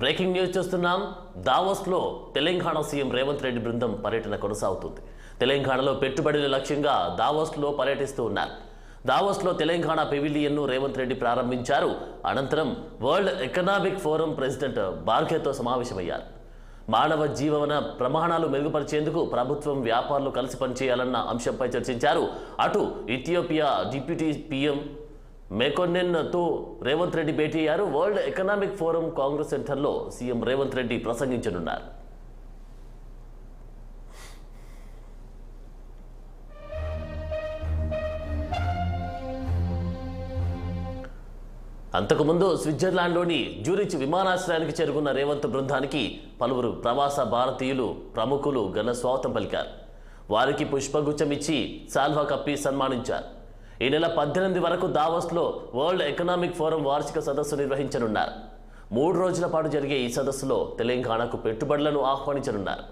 Breaking news చూస్తున్నాం. దావోస్లో Telangana CM Revanth Reddy బృందం పర్యటన కొనసాగుతుంది. తెలంగాణలో పెట్టుబడుల లక్ష్యంగా దావోస్లో పర్యటిస్తూ ఉన్నారు. దావోస్లో తెలంగాణ పెవిలియన్ను రేవంత్ రెడ్డి ప్రారంభించారు. అనంతరం వరల్డ్ ఎకనామిక్ ఫోరం ప్రెసిడెంట్ బార్గేతో సమావేశమయ్యారు. మానవ జీవన ప్రమాణాలు మెరుగుపరిచేందుకు ప్రభుత్వం, వ్యాపారులు కలిసి పనిచేయాలన్న అంశంపై చర్చించారు. అటు ఇథియోపియా డిప్యూటీ పీఎం మెకోన్నెన్తో రేవంత్ రెడ్డి భేటీ అయ్యారు. వరల్డ్ ఎకనామిక్ ఫోరం కాంగ్రెస్ సెంటర్లో సీఎం రేవంత్ రెడ్డి ప్రసంగించనున్నారు. అంతకుముందు స్విట్జర్లాండ్లోని జ్యూరిచ్ విమానాశ్రయానికి చేరుకున్న రేవంత్ బృందానికి పలువురు ప్రవాస భారతీయులు, ప్రముఖులు ఘన స్వాగతం పలికారు. వారికి పుష్పగుచ్చం ఇచ్చి సాల్వా కప్పి సన్మానించారు. ఈ నెల 18 వరకు దావోస్లో వరల్డ్ ఎకనామిక్ ఫోరం వార్షిక సదస్సు నిర్వహించనున్నారు. 3 రోజుల పాటు జరిగే ఈ సదస్సులో తెలంగాణకు పెట్టుబడులను ఆహ్వానించనున్నారు.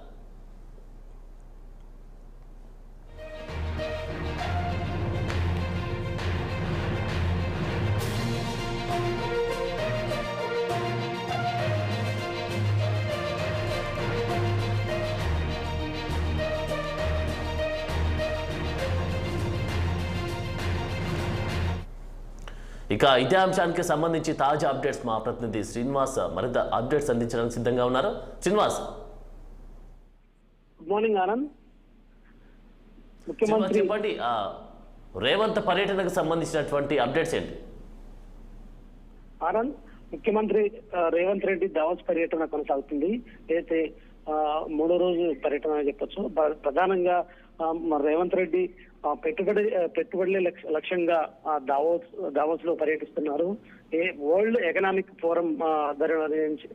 ఇక ఇదే అంశానికి సంబంధించి తాజా అప్డేట్స్ మా ప్రతినిధి శ్రీనివాస్ మరింత అప్డేట్స్ అందించడానికి సిద్ధంగా ఉన్నారు. Srinivas, good morning Anand. ముఖ్యమంత్రి చెప్పండి, రేవంత్ పర్యటనకు సంబంధించినటువంటి అప్డేట్స్ ఏంటి? ఆనంద్, ముఖ్యమంత్రి రేవంత్ రెడ్డి దావోస్ పర్యటన కొనసాగుతుంది. అయితే 3వ రోజు పర్యటన అని చెప్పొచ్చు. ప్రధానంగా రేవంత్ రెడ్డి పెట్టుబడుల లక్ష్యంగా దావోస్ లో పర్యటిస్తున్నారు. వరల్డ్ ఎకనామిక్ ఫోరం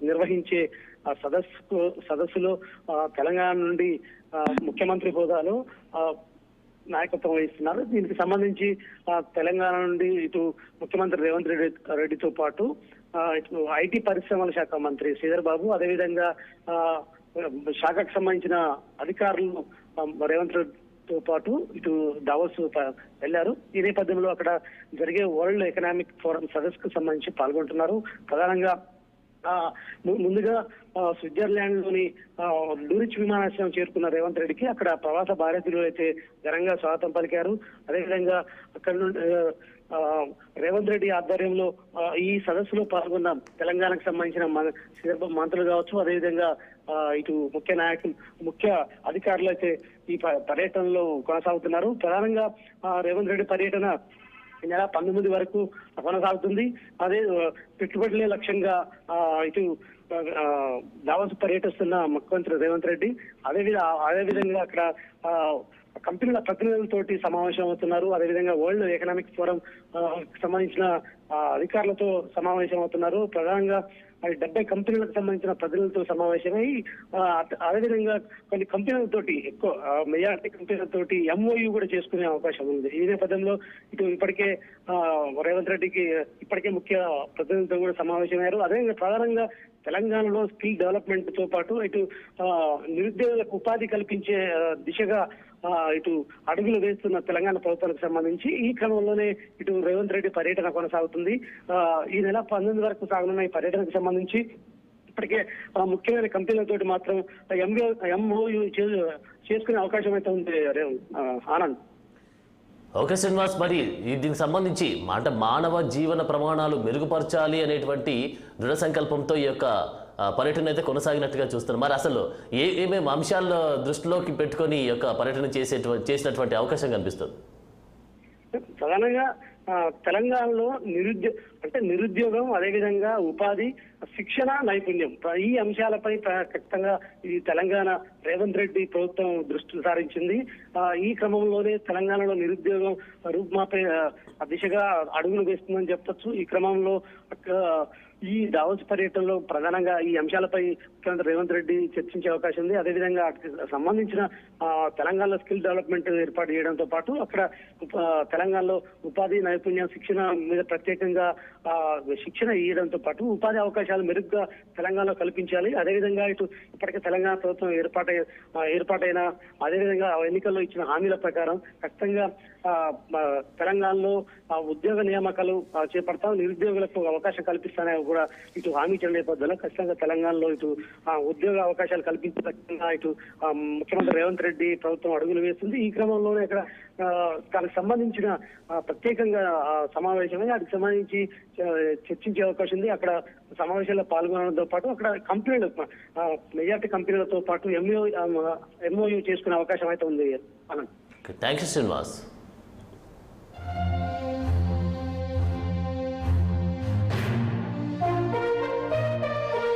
నిర్వహించే సదస్సులో తెలంగాణ నుండి ముఖ్యమంత్రి హోదాలో నాయకత్వం వహిస్తున్నారు. దీనికి సంబంధించి తెలంగాణ నుండి ఇటు ముఖ్యమంత్రి రేవంత్ రెడ్డితో పాటు ఇటు ఐటీ పరిశ్రమల శాఖ మంత్రి శ్రీధర్ బాబు, అదేవిధంగా శాఖకు సంబంధించిన అధికారులు రేవంత్ రెడ్డితో పాటు ఇటు దావోస్ వెళ్లారు. ఈ నేపథ్యంలో అక్కడ జరిగే వరల్డ్ ఎకనామిక్ ఫోరం సదస్సుకు సంబంధించి పాల్గొంటున్నారు. ప్రధానంగా ముందుగా స్విట్జర్లాండ్ లోని జ్యూరిచ్ విమానాశ్రయం చేరుకున్న రేవంత్ రెడ్డికి అక్కడ ప్రవాస భారతీయులు అయితే ఘనంగా స్వాగతం పలికారు. అదేవిధంగా అక్కడ నుండి రేవంత్ రెడ్డి ఆధ్వర్యంలో ఈ సదస్సులో పాల్గొన్న తెలంగాణకు సంబంధించిన మంత్రులు కావచ్చు, అదేవిధంగా ఇటు ముఖ్య అధికారులు అయితే ఈ పర్యటనలో కొనసాగుతున్నారు. ప్రధానంగా రేవంత్ రెడ్డి పర్యటన ఈ నెల 19 వరకు కొనసాగుతుంది. అదే పెట్టుబడులే లక్ష్యంగా ఇటు దావోస్ పర్యటిస్తున్న ముఖ్యమంత్రి రేవంత్ రెడ్డి అదేవిధంగా అక్కడ కంపెనీల ప్రతినిధులతోటి సమావేశం అవుతున్నారు. అదేవిధంగా వరల్డ్ ఎకనామిక్ ఫోరం సంబంధించిన అధికారులతో సమావేశం అవుతున్నారు. ప్రధానంగా 70 కంపెనీలకు సంబంధించిన ప్రతినిధులతో సమావేశమై అదేవిధంగా కొన్ని కంపెనీలతోటి ఎక్కువ మెజారిటీ కంపెనీలతోటి MOU కూడా చేసుకునే అవకాశం ఉంది. ఈ నేపథ్యంలో ఇటు ఇప్పటికే రేవంత్ రెడ్డికి ముఖ్య ప్రతినిధులతో కూడా సమావేశమయ్యారు. అదేవిధంగా ప్రధానంగా తెలంగాణలో స్కిల్ డెవలప్మెంట్ తో పాటు ఇటు నిరుద్యోగులకు ఉపాధి కల్పించే దిశగా ఇటు అడుగులు వేస్తున్న తెలంగాణ ప్రభుత్వానికి సంబంధించి ఈ క్రమంలోనే ఇటు రేవంత్ రెడ్డి పర్యటన కొనసాగుతుంది. ఈ నెల 19 వరకు సాగనున్న ఈ పర్యటనకు సంబంధించి ఇప్పటికే ముఖ్యమైన కంపెనీలతోటి మాత్రం MOU చేసుకునే అవకాశం అయితే ఉంది. ఆనంద్, ఓకే శ్రీనివాస్, మరి దీనికి సంబంధించి మానవ జీవన ప్రమాణాలు మెరుగుపరచాలి అనేటువంటి దృఢ సంకల్పంతో ఈ యొక్క పర్యటన అయితే కొనసాగినట్టుగా చూస్తున్నాం. మరి అసలు ఏమేమి అంశాల దృష్టిలోకి పెట్టుకొని ఈ యొక్క పర్యటన చేసినటువంటి అవకాశం కనిపిస్తుంది? ప్రధానంగా తెలంగాణలో నిరుద్యోగం, అదేవిధంగా ఉపాధి, శిక్షణ, నైపుణ్యం ఈ అంశాలపై ఖచ్చితంగా ఈ తెలంగాణ రేవంత్ రెడ్డి ప్రభుత్వం దృష్టి సారించింది. ఈ క్రమంలోనే తెలంగాణలో నిరుద్యోగం రూపుమాపే దిశగా అడుగులు వేస్తుందని చెప్పొచ్చు. ఈ క్రమంలో ఈ దావోస్ పర్యటనలో ప్రధానంగా ఈ అంశాలపై ముఖ్యమంత్రి రేవంత్ రెడ్డి చర్చించే అవకాశం ఉంది. అదేవిధంగా సంబంధించిన తెలంగాణలో స్కిల్ డెవలప్మెంట్ ఏర్పాటు చేయడంతో పాటు అక్కడ తెలంగాణలో ఉపాధి, నైపుణ్యం, శిక్షణ మీద ప్రత్యేకంగా శిక్షణ ఇవ్వడంతో పాటు ఉపాధి అవకాశాలు అవకాశాలు మెరుగ్గా తెలంగాణలో కల్పించాలి. అదేవిధంగా ఇటు ఇప్పటికే తెలంగాణ ప్రభుత్వం ఏర్పాటైన అదేవిధంగా ఎన్నికల్లో ఇచ్చిన హామీల ప్రకారం ఖచ్చితంగా తెలంగాణలో ఉద్యోగ నియామకాలు చేపడతాం, నిరుద్యోగులకు అవకాశం కల్పిస్తానని కూడా ఇటు హామీ ఇచ్చిన నేపథ్యంలో ఖచ్చితంగా తెలంగాణలో ఇటు ఉద్యోగ అవకాశాలు కల్పించకుండా ఇటు ముఖ్యమంత్రి రేవంత్ రెడ్డి ప్రభుత్వం అడుగులు వేస్తుంది. ఈ క్రమంలోనే ఇక్కడ దానికి సంబంధించిన ప్రత్యేకంగా సమావేశమై వాటికి సంబంధించి చర్చించే అవకాశం ఉంది. అక్కడ సమావేశాల్లో పాల్గొనడంతో పాటు అక్కడ కంపెనీలు మెజార్టీ కంపెనీలతో పాటు ఎంఓయూ చేసుకునే అవకాశం అయితే ఉంది. Thank you Srinivas.